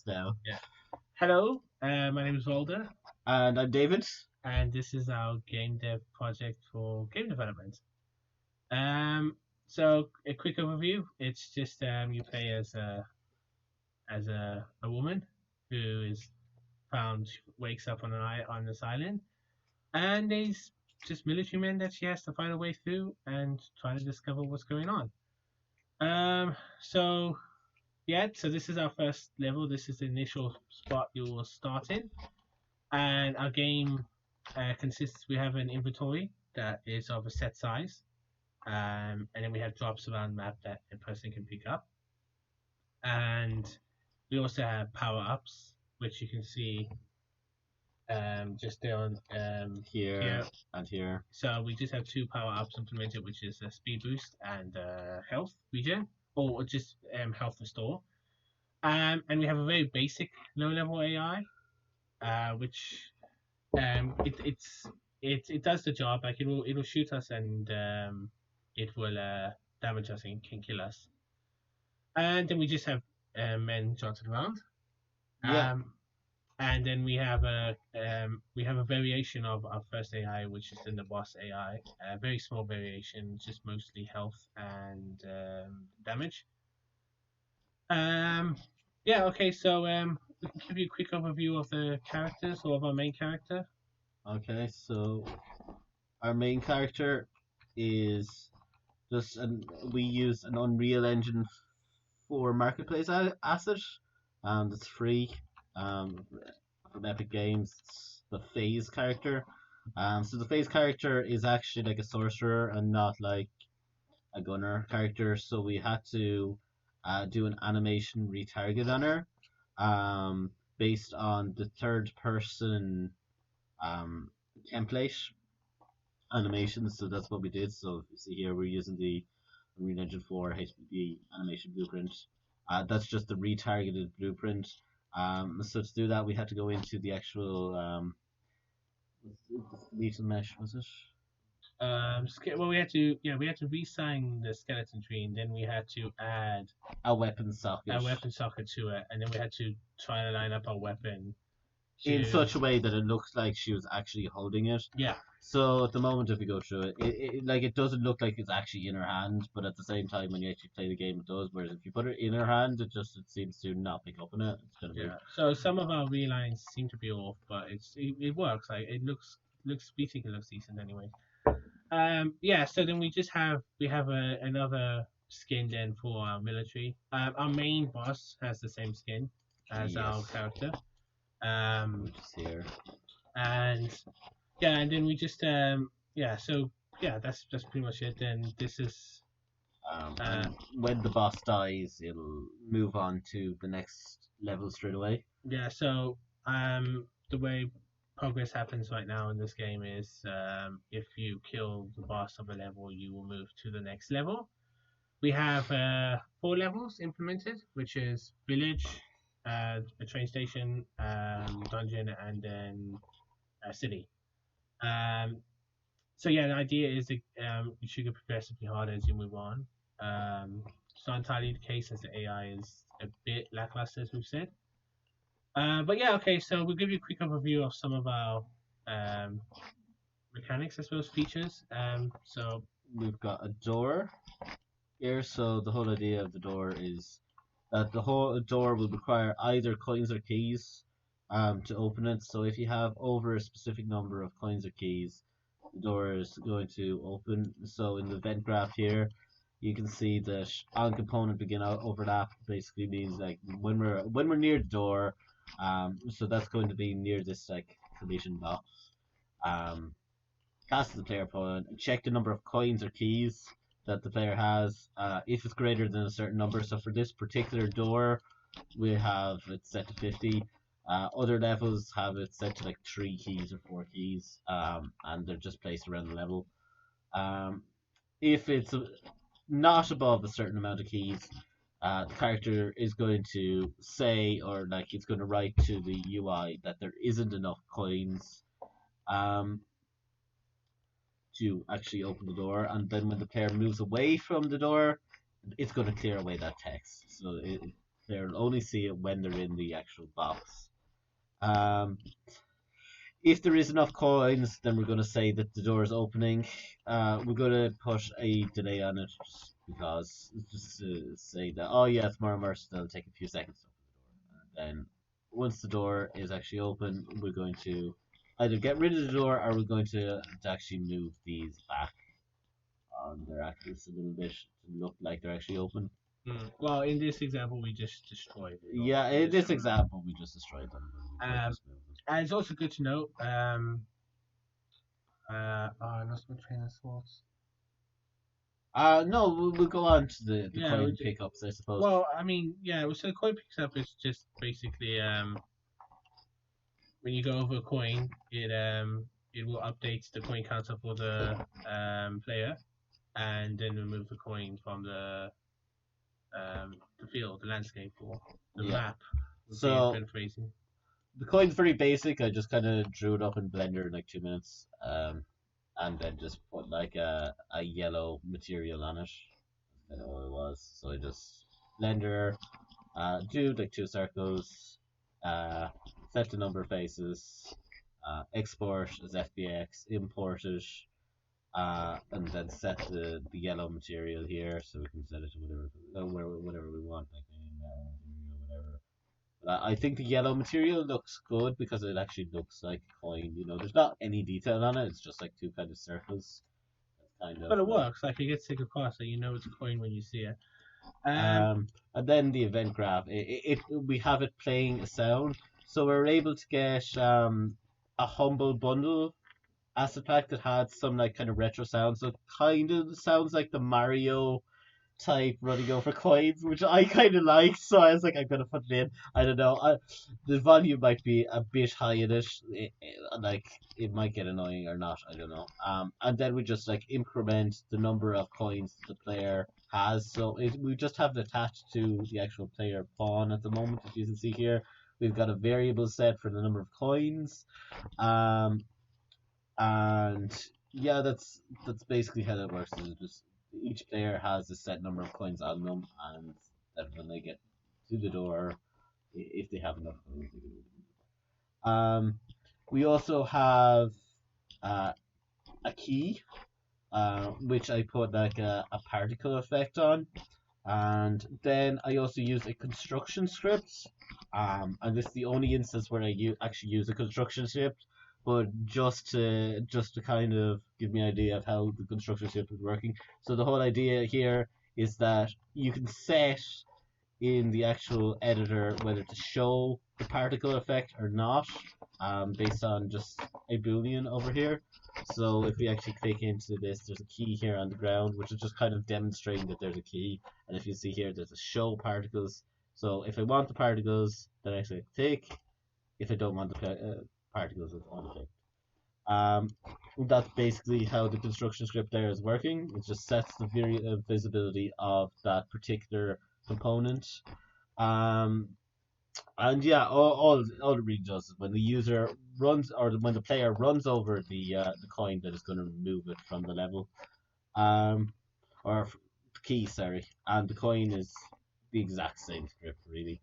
now. Yeah. Hello, my name is Walder, And I'm David. and this is our game dev project for game development. Um, so a quick overview. It's just you play as a woman who is found wakes up on this island, and there's just military men that she has to find a way through and try to discover what's going on. So yeah, so this is our first level. This is the initial spot you will start in. And our game consists, we have an inventory that is of a set size, and then we have drops around the map that a person can pick up. And we also have power ups, which you can see just down Here here. and here. So we just have two power ups implemented, which is a speed boost and health regen, or just health restore. And we have a very basic low level AI, which it's it does the job. Like it'll shoot us and it will damage us and can kill us. And then we just have men jotted around. Yeah. Um, and then we have a variation of our first AI, which is in the boss AI. A very small variation, just mostly health and damage. Um, yeah. Okay. So we can give you a quick overview of the characters or of our main character. Okay, so our main character is just we use an Unreal Engine for marketplace asset. It's free. Um, from Epic Games. It's the Phase character. So the Phase character is actually like a sorcerer and not like a gunner character. So we had to do an animation retarget on her, based on the third person um, template animation. So that's what we did. So you see here, we're using the Unreal Engine 4 HBB animation blueprint. That's just the retargeted blueprint. So to do that, we had to go into the actual lethal mesh, was it? Well, we had to re-sign the skeleton tree, and then we had to add A weapon socket. a weapon socket to it, and then we had to try to line up our weapon In to. such a way that it looks like she was actually holding it. Yeah, So at the moment, if we go through it like it doesn't look like it's actually in her hand, but at the same time, when you actually play the game, it does. Whereas if you put it in her hand, it seems to not pick up on it. It's kind of weird. yeah. So some of our relines seem to be off, but it works. Like it looks we think it looks decent anyway. Yeah. So then we have another skin then for our military. Our main boss has the same skin as our Yes, character. Um, which is here. and yeah, and then we just yeah, so yeah, that's pretty much it. Then this is uh And when the boss dies, it'll move on to the next level straight away. yeah, so the way progress happens right now in this game is if you kill the boss of a level, you will move to the next level. We have four levels implemented, which is village, a train station, dungeon, and then a city. Um, so yeah, the idea is that you should get progressively harder as you move on. It's not entirely the case as the AI is a bit lackluster, as we've said. But yeah, okay. So we'll give you a quick overview of some of our um, mechanics, I suppose, features. So We've got a door here, so the whole idea of the door is that the whole door will require either coins or keys to open it. So if you have over a specific number of coins or keys, the door is going to open. So in the event graph here, you can see that on component begin overlap basically means like when we're near the door, so that's going to be near this like collision box. Um, Cast the player opponent and check the number of coins or keys that the player has. If it's greater than a certain number, so for this particular door, we have it set to 50. Other levels have it set to like 3 keys or 4 keys, and they're just placed around the level. Um, if it's not above a certain amount of keys, the character is going to say, or like it's going to write to the UI that there isn't enough coins um, to actually open the door, and then when the player moves away from the door, it's going to clear away that text. So player will only see it when they're in the actual box. Um, if there is enough coins, then we're going to say that the door is opening. We're going to put a delay on it just because, just to say that, oh yeah, it's more immersive, it'll take a few seconds to open the door. And then once the door is actually open, we're going to either get rid of the door or we're going to actually move these back on their axis a little bit to look like they're actually open. Well, in this example, we just destroyed it. Yeah, in this example, we just destroyed them. Um, and it's also good to note. I lost my train of thoughts. No, we'll go on to the Yeah, coin pickups, I suppose. Well, I mean, yeah. So coin picks up is just basically when you go over a coin, it will update the coin counter for the player, and then remove the coin from the field, the landscape, or the map. So the coin's very basic. I just kind of drew it up in Blender in like 2 minutes, and then just put like a yellow material on it. I know what it was. So I just Blender, do like 2 circles, set the number of faces, export as FBX, import it, and then set the yellow material here, so we can set it to whatever we want, like whatever. I think the yellow material looks good because it actually looks like a coin. There's not any detail on it. It's just like two kind of circles. But it works. Like it gets taken across, so you know it's a coin when you see it. And then the event graph. We have it playing a sound, so we're able to get a humble bundle asset pack that had some like kind of retro sound. So it kind of sounds like the Mario type running over coins, which I kind of like. So I was like, I'm gonna put it in. I don't know. The volume might be a bit high in it. Like it might get annoying or not. I don't know. And then we just like increment the number of coins the player has. So we just have it attached to the actual player pawn at the moment. As you can see here, we've got a variable set for the number of coins. And yeah, that's basically how that works. Is just each player has a set number of coins on them, and then when they get to the door, if they have enough coins, they can open it. We also have a key, which I put like a particle effect on, and then I also use a construction script. And this is the only instance where I actually use a construction script. But just to kind of give me an idea of how the construction script is working. So the whole idea here is that you can set in the actual editor whether to show the particle effect or not, based on just a boolean over here. So if we actually click into this, there's a key here on the ground, which is just kind of demonstrating that there's a key. And if you see here, there's a show particles. So if I want the particles, then I say tick. If I don't want the particles, it's unticked. That's basically how the construction script there is working. It just sets the visibility of that particular component. And yeah, all it really does is when the user runs, or when the player runs over the coin, that is going to remove it from the level, or key, sorry, and the coin is the exact same script really.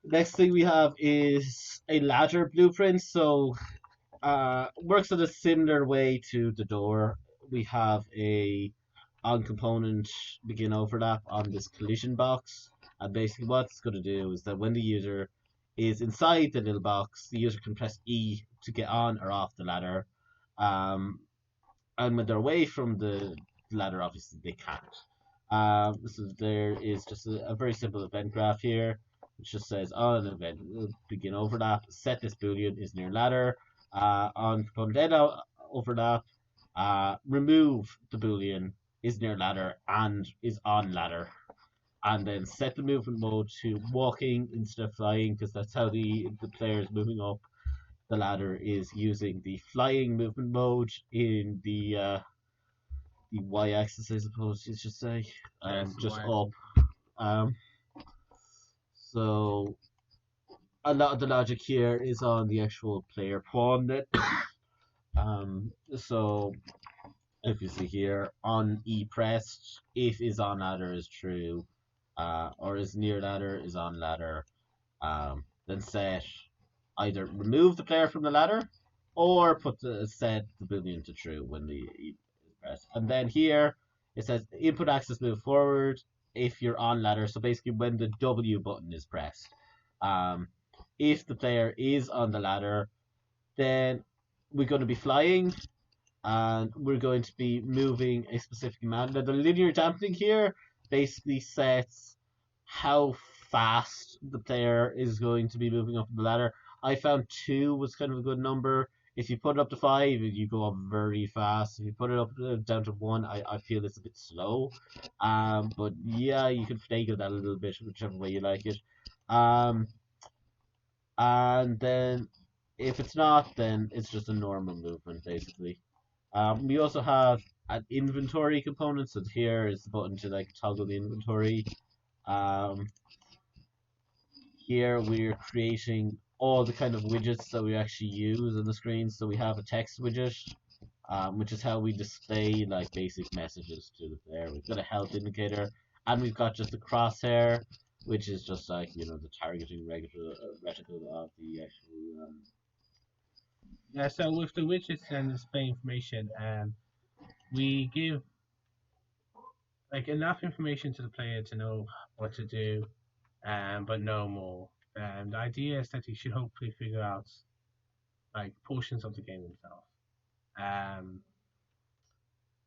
Next thing we have is a ladder blueprint. So works in a similar way to the door. We have a on component begin overlap on this collision box. And basically what it's going to do is that when the user is inside the little box, the user can press E to get on or off the ladder. And when they're away from the ladder, obviously they can't. So there is just a very simple event graph here, which just says on an event begin overlap, set this boolean is near ladder. On component end overlap, remove the boolean is near ladder and is on ladder, and then set the movement mode to walking instead of flying, because that's how the player is moving up the ladder, is using the flying movement mode in the y-axis, I suppose you should say, just up. So a lot of the logic here is on the actual player pawn net. So if you see here, on E pressed, if is on ladder is true, or is near ladder, is on ladder. Then set either remove the player from the ladder or set the boolean to true when the is pressed. And then here it says input axis move forward if you're on ladder. So basically when the W button is pressed. Um, if the player is on the ladder, then we're going to be flying and we're going to be moving a specific amount. Now, the linear dampening here basically sets how fast the player is going to be moving up the ladder. I found 2 was kind of a good number. If you put it up to 5, you go up very fast. If you put it up down to 1, I feel it's a bit slow. But yeah, you can finagle that a little bit, whichever way you like it. Um, and then if it's not, then it's just a normal movement basically. We also have an inventory component. So here is the button to like toggle the inventory. Um, Here we're creating all the kind of widgets that we actually use on the screen. So we have a text widget, which is how we display like basic messages to the player. We've got a health indicator, and we've got just a crosshair, which is just like the targeting reticle of the actual. Yeah, so with the widgets and display information, we give like enough information to the player to know what to do, but no more. The idea is that he should hopefully figure out like portions of the game himself. Um,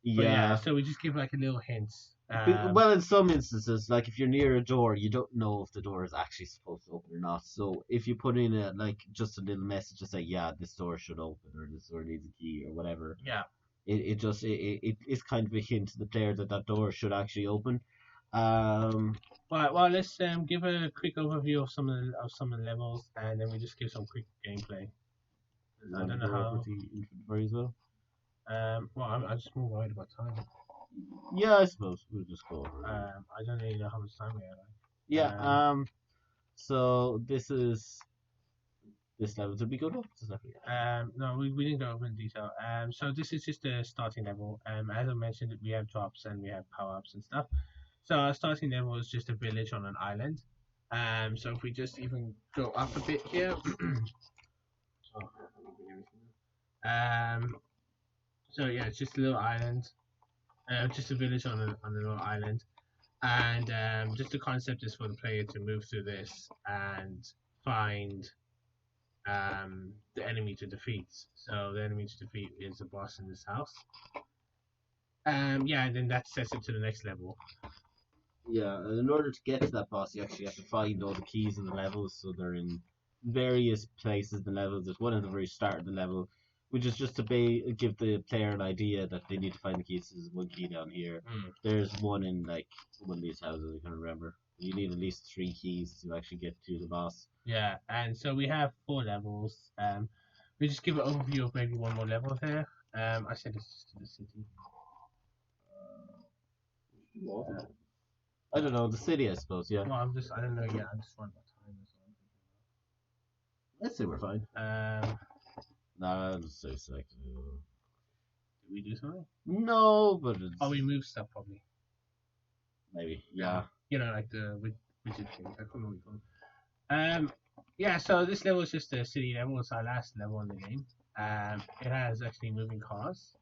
but yeah, Yeah. so we just give like a little hint. Well, in some instances, like if you're near a door, you don't know if the door is actually supposed to open or not. So if you put in a like just a little message to say, yeah, this door should open or this door needs a key or whatever, Yeah. it is kind of a hint to the player that that door should actually open. Right. Well, let's give a quick overview of some of the levels, and then we just give some quick gameplay. You I want to don't know go over how. the inventory as well? Well, I'm just more worried about time. Yeah, I suppose we'll just go over it. I don't really know how much time we have. Yeah. Um, So this level did we go to? This level, yeah. no, we didn't go over in detail. So this is just the starting level. As I mentioned, we have drops and we have power ups and stuff. So our starting level is just a village on an island. So if we just even go up a bit here. So yeah, it's just a little island, just a village on a little island, and just the concept is for the player to move through this and find the enemy to defeat. So the enemy to defeat is the boss in this house. Yeah, and then that sets it to the next level. Yeah, and in order to get to that boss, you actually have to find all the keys in the levels. So they're in various places in the levels. There's one at the very start of the level, which is just to give the player an idea that they need to find the keys. There's one key down here. There's one in like one of these houses. I can't remember. You need at least 3 keys to actually get to the boss. Yeah, and so we have 4 levels. We just give an overview of maybe one more level there. I said it's just to the city. I don't know, the city, I suppose, yeah. Well, I don't know yet. I'm just wondering about time. Let's say we're fine. Nah, I'll just say select. Did we do something? No, but it's... Oh, we moved stuff probably. Maybe, yeah. You know, like the widget thing. I couldn't really call. Yeah. So this level is just a city level. It's our last level in the game. It has actually moving cars.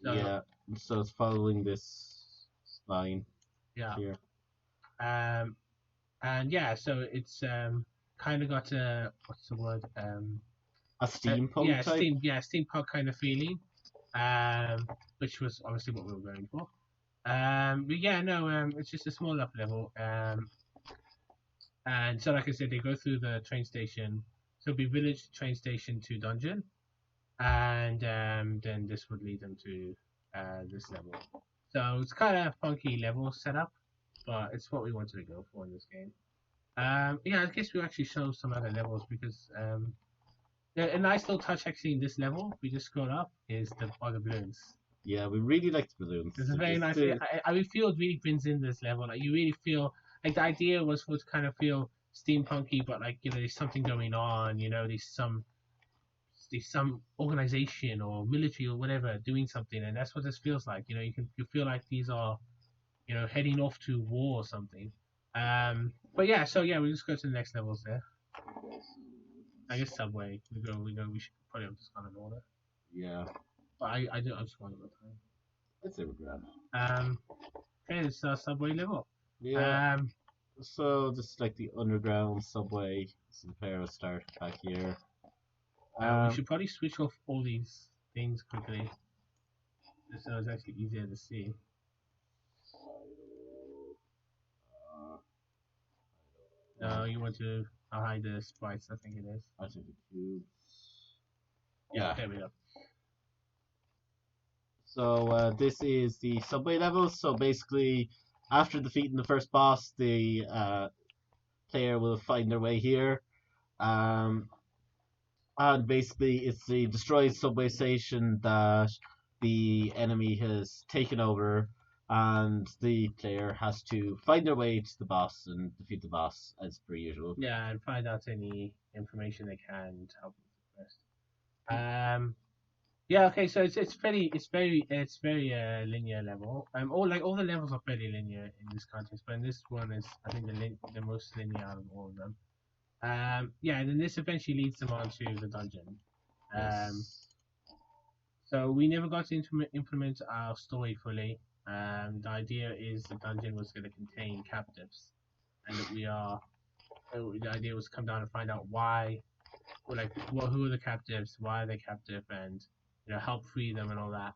So, yeah. So it's following this line. Yeah. Here. And yeah, so it's kind of got a what's the word? A steampunk type. Steampunk kind of feeling. Which was obviously what we were going for. But yeah, no, it's just a small enough level. And so, like I said, they go through the train station. So it'll be village, train station to dungeon, and then this would lead them to this level. So it's kind of a funky level setup, but it's what we wanted to go for in this game. Yeah, I guess we actually show some other levels because a nice little touch actually in this level. We just scroll up is the balloons. Yeah, we really like the balloons. It's a very nice. I feel it really brings in this level. Like you really feel like the idea was for it to kind of feel steampunky, but like there's something going on. There's some organization or military or whatever doing something, and that's what this feels like. You feel like these are heading off to war or something. But yeah, so yeah, we just go to the next levels there. Okay, I guess subway. We go. We should probably have just gone in order. yeah, But I do. I just want to go time. I'd say we're grand. Okay, it's subway level. Yeah, Um, so this is like the underground subway. This is the player will start back here. we Um, should probably switch off all these things quickly, just so it's actually easier to see. uh, No, you want to hide the sprites. I think it is. I think the cubes. Yeah, Yeah. there we go. So this is the subway level. So basically, after defeating the first boss, the player will find their way here. Um, and basically, it's the destroyed subway station that the enemy has taken over, and the player has to find their way to the boss and defeat the boss as per usual. Yeah, and find out any information they can to help with the quest. Yeah, okay, so it's very linear level. All the levels are fairly linear in this context, but in this one is I think the most linear out of all of them. Yeah, and then this eventually leads them on to the dungeon. Yes. So we never got to implement our story fully. The idea is the dungeon was going to contain captives, and that the idea was to come down and find out why, or like, who are the captives, why are they captive, and help free them and all that.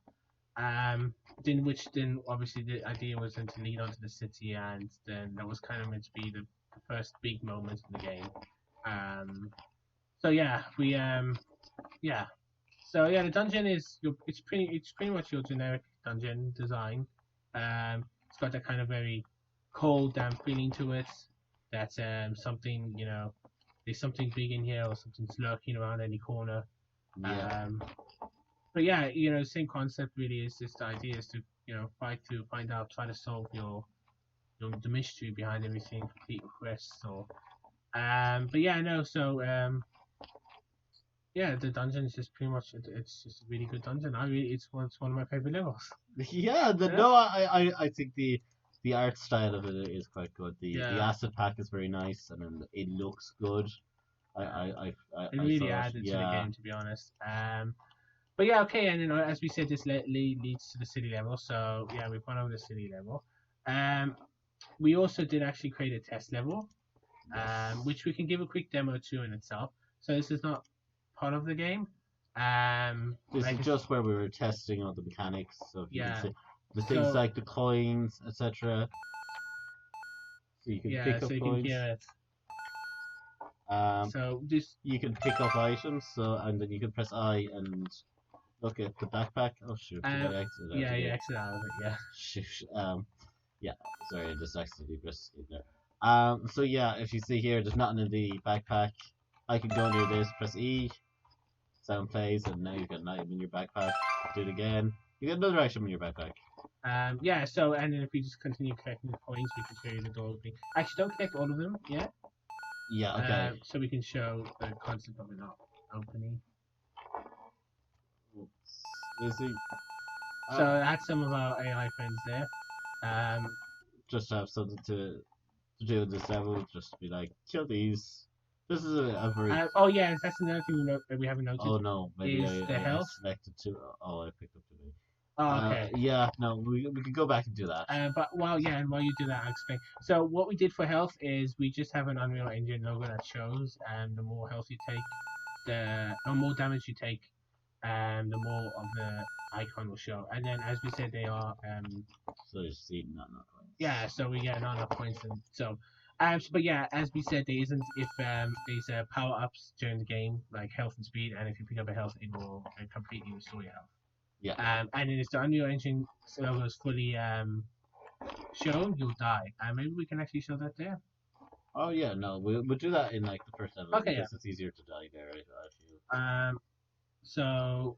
Then obviously the idea was then to lead onto the city, and then that was kind of meant to be the first big moment in the game. So yeah, yeah. So yeah, the dungeon it's pretty much your generic dungeon design. It's got that kind of very cold, damp feeling to it. That's something there's something big in here or something's lurking around any corner. Yeah. But yeah, same concept really is just the idea is to fight to find out, try to solve the mystery behind everything, complete your quests or but yeah, no, so yeah, the dungeon is just pretty much it's just a really good dungeon. It's one of my favorite levels. Yeah. Yeah. No, I think the art style of it is quite good. The Yeah. acid pack is very nice, and then it looks good. It really saw added to the yeah. game, to be honest. But yeah, okay, and as we said, this leads to the city level. So yeah, we've gone over the city level. We also did actually create a test level, Yes. which we can give a quick demo to in itself. So this is not part of the game. This like is just where we were testing all the mechanics. So if you Yeah. can see the things So like the coins, etc. So you can yeah, pick so up you can coins. hear it. Um, So this you can pick up items. So and then you can press I and look at the backpack. Oh shoot! Did I exit out yeah, again? you exit out of it. Yeah. Shoot. Yeah. Sorry, I just accidentally pressed it there. So yeah, if you see here, there's nothing in the backpack. I can go near this, press E, sound plays, and now you've got an item in your backpack. Do it again. You get another item in your backpack. Yeah, so, and then if we just continue collecting the coins, we can show you the door opening. Actually, don't collect all of them yet. Yeah, okay. So we can show the concept of it not opening. Is he? So that's some of our AI friends there. Just to have something to do in this level, just be like, kill these. This is a very. Oh yeah, that's another thing we haven't noted. Oh no, maybe is the I health. selected to. Oh, I picked up too many. Oh, okay. Yeah, no, we can go back and do that. But while you do that, I'll explain. So what we did for health is we just have an Unreal Engine logo that shows, the more health you take, the more damage you take, the more of the icon will show. And then, as we said, they are So you see, not points. yeah. So we get not enough points, and so. But yeah, as we said, there isn't if there's power ups during the game like health and speed, and if you pick up a health, it will completely restore your health. Yeah. And then if the Unreal Engine logo is fully shown, you'll die. Maybe we can actually show that there. Oh yeah, no, we'll do that in like the first level Okay, because yeah. it's easier to die there. I feel. So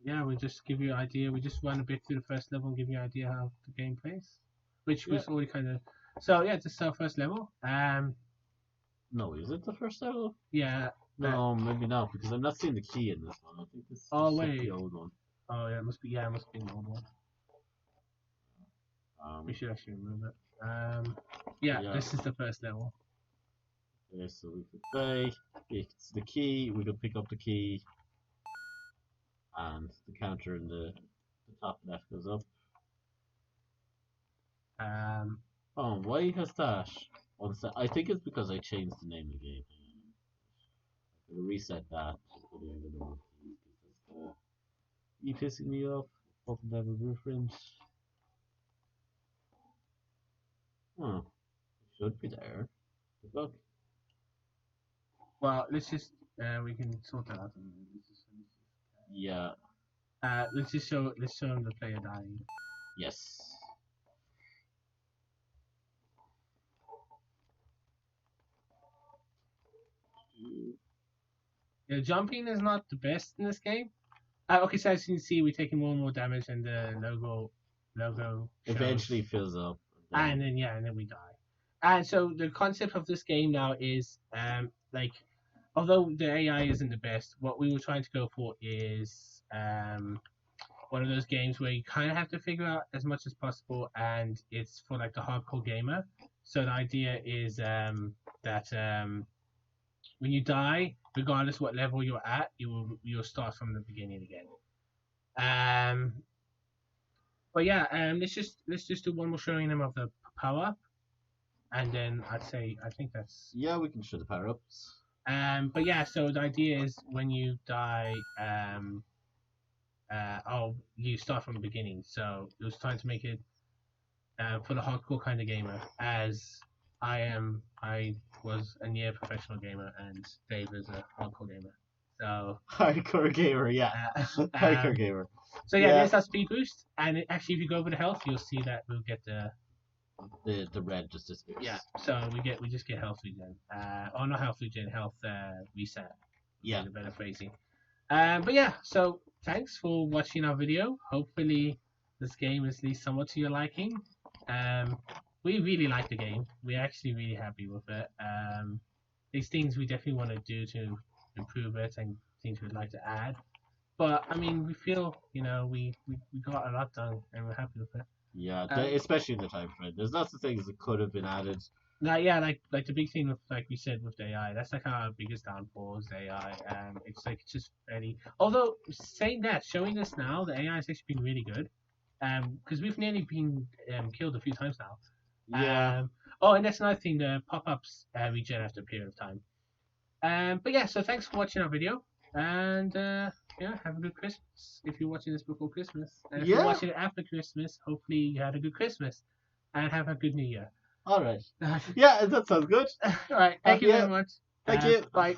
yeah, we just give you an idea. We just run a bit through the first level and give you an idea how the game plays, which was already kind of. So yeah, this is our first level. No, is it the first level? Yeah. No, maybe not because I'm not seeing the key in this one. I think this is the old one. Oh yeah, it must be the old one. We should actually remove it. Yeah, Yeah. this is the first level. Okay, so we could say it's the key. We could pick up the key, and the counter in the top left goes up. Oh, why has that? I think it's because I changed the name of the game. I'm gonna reset that. You pissing me off? Fucking devil blueprint. Huh. It should be there. The fuck? Well, let's just we can sort that out. Yeah. Let's show them the player dying. Yes. Yeah, jumping is not the best in this game. Okay, so as you can see, we're taking more and more damage, and the logo shows. Eventually fills up. And then we die. And so the concept of this game now is like, although the AI isn't the best, what we were trying to go for is one of those games where you kind of have to figure out as much as possible, and it's for like the hardcore gamer. So the idea is that when you die, regardless what level you're at, you'll start from the beginning again. But yeah, let's just do one more showing them of the power up, and then I think that's. Yeah, we can show the power ups. But yeah, so the idea is when you die, you start from the beginning. So it was trying to make it for the hardcore kind of gamer, as I was a near professional gamer, and Dave is a hardcore gamer. So hardcore gamer, yeah. Hardcore gamer. So yeah, there's that speed boost, and actually, if you go over the health, you'll see that we'll get the red just disappears. Yeah, so we just get health regen. Not health regen, health reset. Yeah. The better phrasing. But yeah, so thanks for watching our video. Hopefully, this game is at least somewhat to your liking. We really like the game. We're actually really happy with it. These things we definitely want to do to improve it, and things we'd like to add. But I mean, we feel we got a lot done, and we're happy with it. Yeah, especially in the time frame. There's lots of things that could have been added. Now, yeah, like the big thing with, like we said, with the AI, that's like our biggest downfall is AI. It's like just very. Although saying that, showing this now, the AI has actually been really good. Because we've nearly been killed a few times now. Yeah. And that's another thing. The pop-ups regen after a period of time. But yeah, so thanks for watching our video, and have a good Christmas if you're watching this before Christmas, and if you're watching it after Christmas, hopefully you had a good Christmas, and have a good New Year. All right. Yeah, that sounds good. All right. Thank you very much. Thank you. Bye.